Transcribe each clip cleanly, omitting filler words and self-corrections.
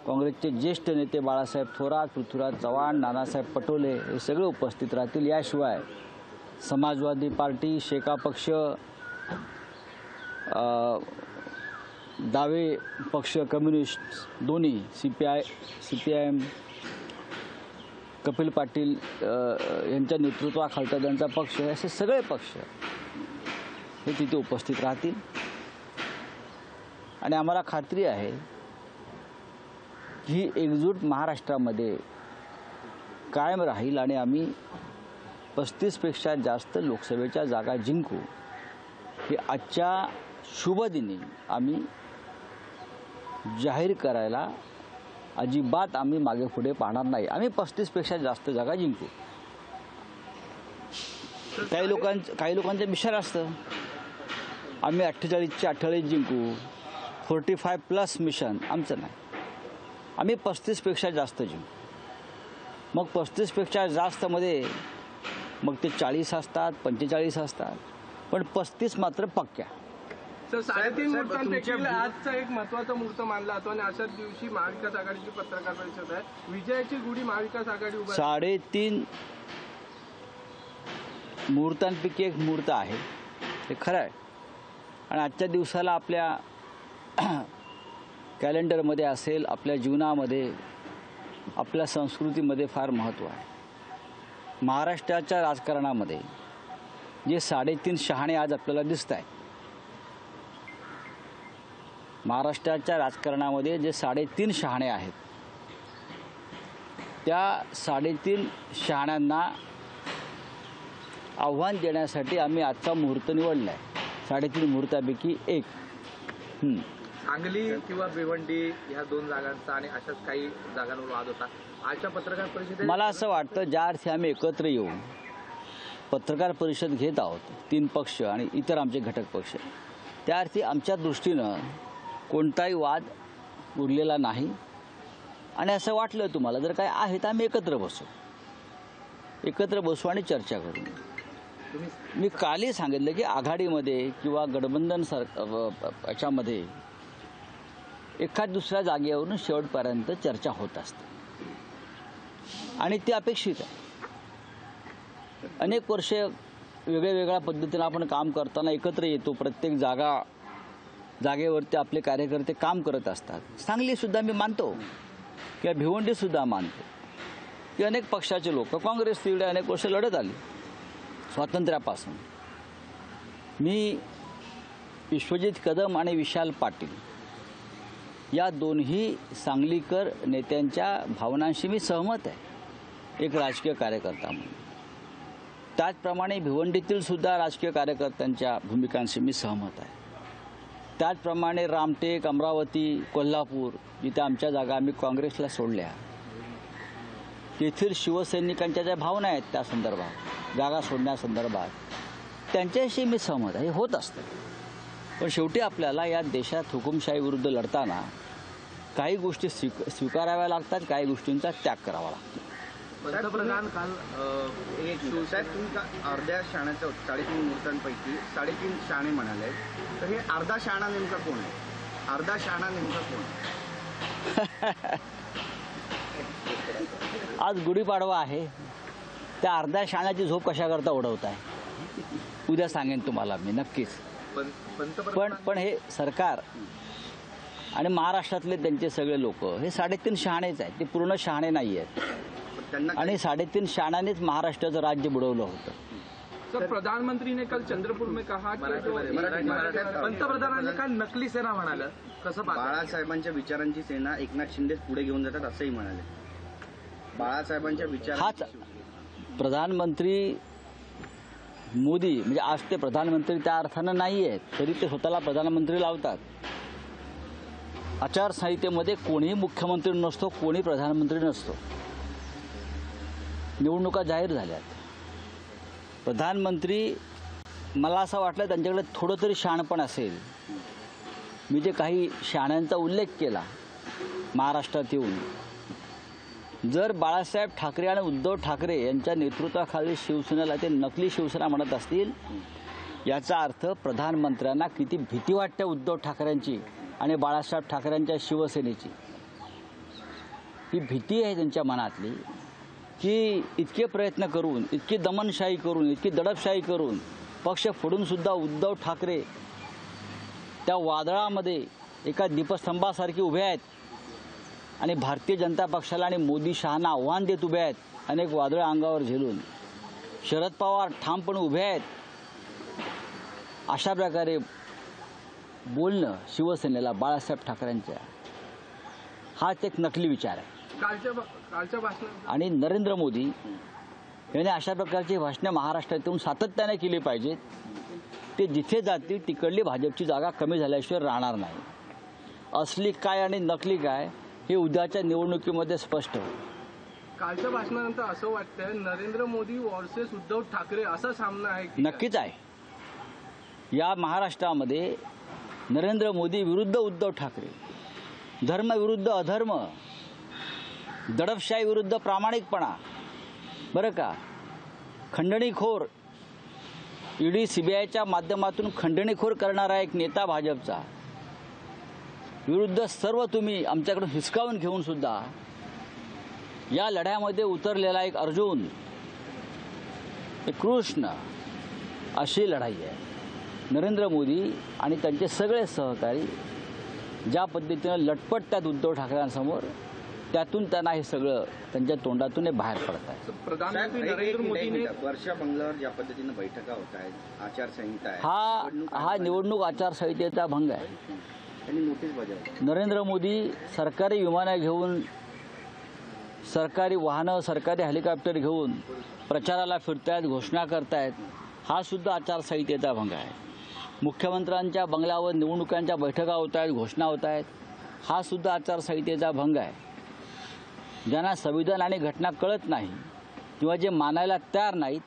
काँग्रेसचे ज्येष्ठ नेते बाळासाहेब थोरात, पृथ्वीराज चव्हाण, नानासाहेब पटोले हे सगळे उपस्थित राहतील। याशिवाय समाजवादी पार्टी, शेका पक्ष, डावे पक्ष, कम्युनिस्ट दोन्ही, CPIM, कपिल पाटील यांच्या नेतृत्वाखालचा त्यांचा पक्ष, असे सगळे पक्ष हे तिथे उपस्थित राहतील। आणि आम्हाला खात्री आहे ही एकजूट महाराष्ट्रामध्ये कायम राहील आणि आम्ही 35पेक्षा जास्त लोकसभेच्या जागा जिंकू, हे आजच्या शुभ दिनी आम्ही जाहीर करायला अजिबात आम्ही मागे पुढे पाहणार नाही। आम्ही 35पेक्षा जास्त जागा जिंकू। काही लोकांचं विचार असतं आम्ही 48च्या 48 जिंकू, 45+ मिशन, आमचं नाही। आम्ही 35पेक्षा जास्त जिंकू। मग 35पेक्षा जास्तमध्ये मग ते 40 असतात, 45 असतात, पण 35 मात्र पक्क्या। सर, 3.5 मुहूर्तांपैकी आजचा एक महत्त्वाचा मुहूर्त मानला जातो आणि अशाच दिवशी महाविकास आघाडीची पत्रकार परिषद आहे। विजयाची गुढी महाविकास आघाडी उभा 3.5 मुहूर्तांपैकी एक मुहूर्त आहे, हे खरं आहे। आणि आजच्या दिवसाला आपल्या कॅलेंडरमध्ये असेल, आपल्या जीवनामध्ये, आपल्या संस्कृतीमध्ये फार महत्त्व आहे। महाराष्ट्राच्या राजकारणामध्ये जे 3.5 शहाणे आज आपल्याला दिसत आहेत, महाराष्ट्राच्या राजकारणामध्ये जे 3.5 शहाणे आहेत, त्या 3.5 शहाण्यांना आव्हान देण्यासाठी आम्ही आजचा मुहूर्त निवडला आहे। 3.5 मुहूर्तापैकी एक। सांगली किंवा भिवंडी ह्या 2 जागांचा आणि अशाच काही जागांवर वाद होता। आजच्या पत्रकार परिषदेत मला असं वाटतं ज्या अर्थी आम्ही एकत्र येऊन पत्रकार परिषद घेत आहोत, 3 पक्ष आणि इतर आमचे घटक पक्ष, त्या अर्थी आमच्या दृष्टीनं कोणताही वाद उरलेला नाही। आणि असं वाटलं तुम्हाला जर काय आहे तर आम्ही एकत्र बसू आणि चर्चा करू। मी कालही सांगितलं की आघाडीमध्ये किंवा गठबंधन याच्यामध्ये एखाद दुसऱ्या जागेवरून शेवटपर्यंत चर्चा होत असते आणि ते अपेक्षित आहे। अनेक वर्षे वेगळ्या पद्धतीनं आपण काम करताना एकत्र येतो, प्रत्येक जागेवरती आपले कार्यकर्ते काम करत असतात। सांगलीसुद्धा मी मानतो किंवा भिवंडीसुद्धा मानतो की अनेक पक्षाचे लोक काँग्रेस तिकडे अनेक वर्ष लढत आली स्वातंत्र्यापासून। मी विश्वजित कदम आणि विशाल पाटील या दोन्ही सांगलीकर नेत्यांच्या भावनांशी मी सहमत आहे एक राजकीय कार्यकर्ता म्हणून। त्याचप्रमाणे भिवंडीतील सुद्धा राजकीय कार्यकर्त्यांच्या भूमिकांशी मी सहमत आहे। त्याचप्रमाणे रामटेक, अमरावती, कोल्हापूर जिथे आमच्या जागा आम्ही काँग्रेसला सोडल्या, तेथील शिवसैनिकांच्या ज्या भावना आहेत त्या संदर्भात, जागा सोडण्यासंदर्भात, त्यांच्याशी मी सहमत आहे। हे होत असतं, पण शेवटी आपल्याला या देशात हुकुमशाही विरुद्ध लढताना काही गोष्टी स्वीकाराव्या लागतात, काही गोष्टींचा त्याग करावा लागतो। पंतप्रधान काल एक साहेब तुम्ही अर्ध्या शहाण्याच्या 3.5 मुहूर्तांपैकी 3.5 शहाणे म्हणाले, तर हे अर्धा शहाणा नेमका कोण आहे? अर्धा शहाणा नेमका कोण? आज गुढीपाडवा आहे, त्या अर्ध्या शहाण्याची झोप कशाकरता उडवत आहे उद्या सांगेन तुम्हाला मी नक्कीच। पण हे सरकार आणि महाराष्ट्रातले त्यांचे सगळे लोक हे 3.5 शहाणेच आहेत, ते पूर्ण शहाणे नाही आहेत। आणि 3.5 शहाण्यानेच महाराष्ट्राचं राज्य बुडवलं होतं। सर, प्रधानमंत्री ने कल चंद्रपुर में कहा कि पंतप्रधानांनी काल नकली सेना म्हणाले, कसं बाळासाहेबांच्या विचारांची सेना एकनाथ शिंदे पुढे घेऊन जातात असंही म्हणाले। बाळासाहेबांच्या विचार हाच प्रधानमंत्री मोदी म्हणजे आज ते प्रधानमंत्री त्या अर्थानं नाही आहेत, तरी ते स्वतःला प्रधानमंत्री लावतात। आचारसंहितेमध्ये कोणीही मुख्यमंत्री नसतो, कोणी प्रधानमंत्री नसतो। निवडणुका जाहीर झाल्यात, प्रधानमंत्री मला असं वाटलं त्यांच्याकडे थोडं तरी शहाणपण असेल। मी जे काही शहाण्यांचा उल्लेख केला महाराष्ट्रात येऊन, जर बाळासाहेब ठाकरे आणि उद्धव ठाकरे यांच्या नेतृत्वाखाली शिवसेनेला ते नकली शिवसेना म्हणत असतील, याचा अर्थ प्रधानमंत्र्यांना किती भीती वाटते उद्धव ठाकरेंची आणि बाळासाहेब ठाकरेंच्या शिवसेनेची। ही भीती आहे त्यांच्या मनातली की इतके प्रयत्न करून, इतकी दमनशाही करून, इतकी दडपशाही करून पक्ष फोडूनसुद्धा उद्धव ठाकरे त्या वादळामध्ये एका दीपस्तंभासारखे उभे आहेत आणि भारतीय जनता पक्षाला आणि मोदी शहांना आव्हान देत उभे आहेत. अनेक वादळं अंगावर झेलून शरद पवार ठामपणे उभे आहेत. अशा प्रकारे बोलणं शिवसेनेला बाळासाहेब ठाकरेंच्या हाच एक नकली विचार आहे. कालच्या भाषणात आणि नरेंद्र मोदी यांनी अशा प्रकारची भाषणं महाराष्ट्रातून सातत्याने केली पाहिजेत. ते जिथे जातील तिकडली भाजपची जागा कमी झाल्याशिवाय राहणार नाही. असली काय आणि नकली काय हे उद्याच्या निवडणुकीमध्ये स्पष्ट होईल. कालच्या भाषणानंतर असं वाटतंय नरेंद्र मोदी वर्सेस उद्धव ठाकरे असा सामना आहे की नक्कीच आहे. या महाराष्ट्रामध्ये नरेंद्र मोदी विरुद्ध उद्धव ठाकरे, धर्म विरुद्ध अधर्म, दडपशाही विरुद्ध प्रामाणिकपणा, बरं का, खंडणीखोर ईडी सीबीआयच्या माध्यमातून खंडणीखोर करणारा एक नेता भाजपचा विरुद्ध सर्व तुम्ही आमच्याकडून हिसकावून घेऊन सुद्धा या लढ्यामध्ये उतरलेला एक अर्जुन, एक कृष्ण, अशी लढाई आहे. नरेंद्र मोदी आणि त्यांचे सगळे सहकारी ज्या पद्धतीनं लटपटतात उद्धव ठाकरेंसमोर, त्यातून त्यांना हे सगळं त्यांच्या तोंडातून हे बाहेर पडत आहे. प्रधानमंत्री नरेंद्र मोदींनी वर्षा बंगल्यावर ज्या पद्धतीनं बैठका होत आहेत, आचारसंहिता आहे, हा निवडणूक आचारसंहितेचा भंग आहे. त्यांनी नोटीस बजावली. नरेंद्र मोदी सरकारी विमानं घेऊन, सरकारी वाहनं, सरकारी हेलिकॉप्टर घेऊन प्रचाराला फिरतायत, घोषणा करतायत. हा सुद्धा आचारसंहितेचा भंग आहे. मुख्यमंत्र्यांच्या बंगल्यावर निवडणुकांच्या बैठका होत आहेत, घोषणा होत आहेत. हा सुद्धा आचारसंहितेचा भंग आहे. ज्यांना संविधान आणि घटना कळत नाही किंवा जे मानायला तयार नाहीत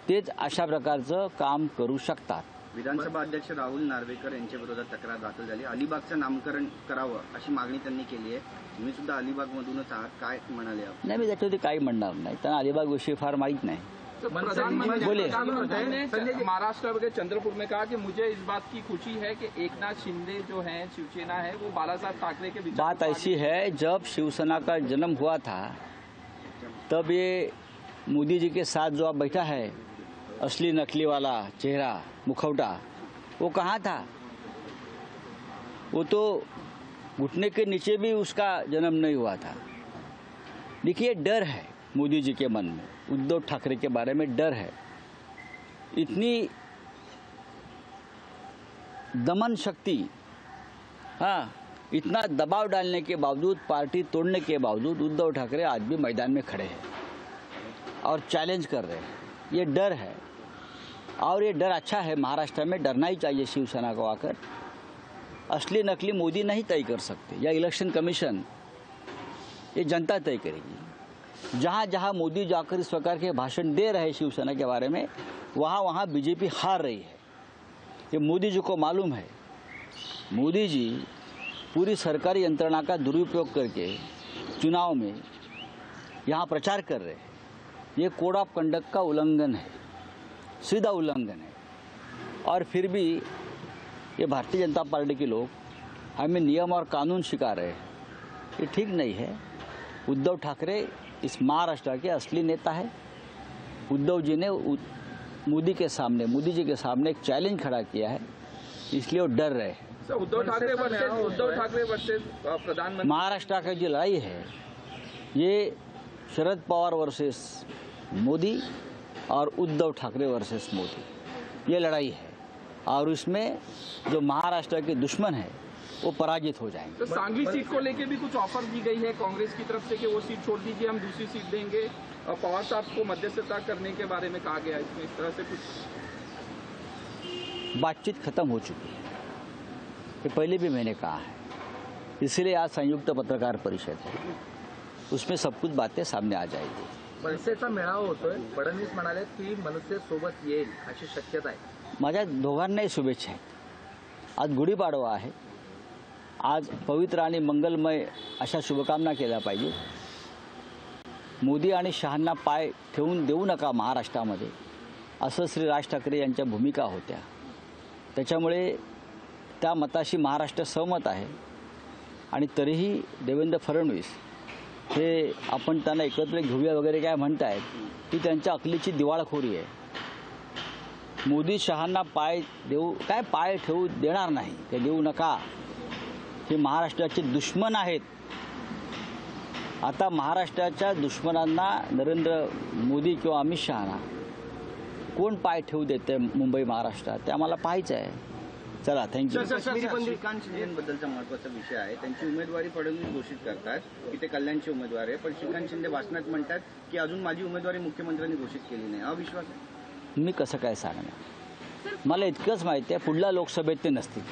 तेच अशा प्रकारचं काम करू शकतात. विधानसभा अध्यक्ष राहुल नार्वेकर यांच्या विरोधात तक्रार दाखल झाली. अलिबागचं नामकरण करावं अशी मागणी त्यांनी केली आहे. तुम्ही सुद्धा अलिबागमधूनच आहात, काय म्हणाले आपण? नाही, मी त्याच्यावरती काही म्हणणार नाही. त्यांना अलिबागविषयी फार माहीत नाही. बोले. महाराष्ट्र के चंद्रपुर में कहा कि मुझे इस बात की खुशी है कि एकनाथ शिंदे जो हैं, शिवसेना है, वो बालासाहेब ठाकरे के विचार बात ऐसी है, जब शिवसेना का जन्म हुआ था तब ये मोदी जी के साथ जो आप बैठा है, असली नकली वाला चेहरा, मुखौटा, वो कहाँ था? वो तो घुटने के नीचे भी उसका जन्म नहीं हुआ था. देखिए, डर है मोदी जी के मन में, उद्धव ठाकरे के बारे में डर है. इतनी दमन शक्ति, हाँ, इतना दबाव डालने के बावजूद, पार्टी तोड़ने के बावजूद उद्धव ठाकरे आज भी मैदान में खड़े हैं और चैलेंज कर रहे हैं. ये डर है और ये डर अच्छा है. महाराष्ट्र में डरना ही चाहिए शिवसेना को आकर. असली नकली मोदी नहीं तय कर सकते. या इलेक्शन कमीशन, ये जनता तय करेगी. जहाँ जहाँ मोदी जाकर इस प्रकार के भाषण दे रहे हैं शिवसेना के बारे में, वहाँ वहाँ बीजेपी हार रही है. ये मोदी जी को मालूम है. मोदी जी पूरी सरकारी यंत्रणा का दुरुपयोग करके चुनाव में यहाँ प्रचार कर रहे हैं. ये कोड ऑफ कंडक्ट का उल्लंघन है, सीधा उल्लंघन है. और फिर भी ये भारतीय जनता पार्टी के लोग हमें नियम और कानून सिखा रहे हैं. ये ठीक नहीं है. उद्धव ठाकरे इस महाराष्ट्र के असली नेता है. उद्धव जी ने मोदी जी के सामने एक चैलेंज खड़ा किया है, इसलिए वो डर रहे हैं. उद्धव ठाकरे वर्सेस प्रधानमंत्री. महाराष्ट्र की जो लड़ाई है ये शरद पवार वर्सेस मोदी और उद्धव ठाकरे वर्सेस मोदी, ये लड़ाई है. और उसमें जो महाराष्ट्र के दुश्मन है वो पराजित हो जाएंगे. तो सांगली सीट को लेके भी कुछ ऑफर दी गई है कांग्रेस की तरफ से कि वो सीट छोड़ दीजिए, हम दूसरी सीट देंगे. और पवार साहब को मध्यस्थता करने के बारे में कहा गया. इसमें इस तरह से कुछ बातचीत खत्म हो चुकी है. ये पहले भी मैंने कहा है. इसलिए आज संयुक्त पत्रकार परिषद है, उसमें सब कुछ बातें सामने आ जाएगी. मनसेचा मेळावा होतोय. फडणवीस म्हणाले की मनसे सोबत येईल अशी शक्यता आहे. माझ्या दोघांनाही शुभेच्छा आहेत. आज गुढीपाडवा आहे. आज पवित्र आणि मंगलमय अशा शुभकामना केल्या पाहिजे. मोदी आणि शहांना पाय ठेवून देऊ नका महाराष्ट्रामध्ये, असं श्री राज ठाकरे यांच्या भूमिका होत्या. त्याच्यामुळे त्या मताशी महाराष्ट्र सहमत आहे. आणि तरीही देवेंद्र फडणवीस हे आपण त्यांना एकत्र घेऊया वगैरे काय म्हणतायत ती त्यांच्या अकलीची दिवाळखोरी आहे. मोदी शहांना पाय ठेवू देणार नाही, ते देऊ नका. हे महाराष्ट्राचे दुश्मन आहेत. आता महाराष्ट्राच्या दुश्मनांना नरेंद्र मोदी किंवा अमित शहाना कोण पाय ठेवू देते मुंबई महाराष्ट्रात ते आम्हाला पाहायचं आहे. चला, थँक्यू. श्रीकांत शिंदेबद्दलचा महत्वाचा विषय आहे. त्यांची उमेदवारी फडणवीस घोषित करतात की ते कल्याणचे उमेदवार आहे, पण श्रीकांत शिंदे भाषणात म्हणतात की अजून माझी उमेदवारी मुख्यमंत्र्यांनी घोषित केली नाही. अविश्वास आहे. मी कसं काय सांगणार? मला इतकंच माहिती आहे, पुढल्या लोकसभेत ते नसतील.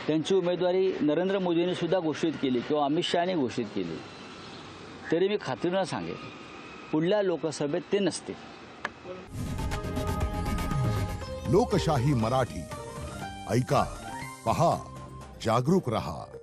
त्यांची उमेदवारी नरेंद्र मोदींनी सुद्धा घोषित केली किंवा अमित शहाने घोषित केली तरी मी खात्रीनं सांगेन पुढल्या लोकसभेत ते नसतील. लोकशाही मराठी ऐका, पहा, जागरूक रहा.